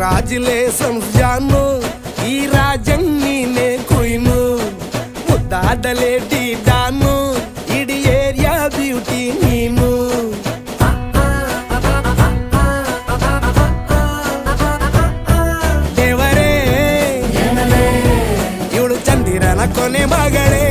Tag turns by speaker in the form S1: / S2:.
S1: Congratulations ಜಾನು, ಈ ರಾಜಂಗ್ ನೀನೆ ಕುಯ್ನು, ಮುದ್ದಾದ ಲೇಡಿ ಡಾನು, ಇಡೀ ಏರಿಯಾ ಬ್ಯೂಟಿ ನೀನು. ದೇವರೇ ಇವಳು ಚಂದಿರನ ಕೊನೆ ಮಗಳೇ.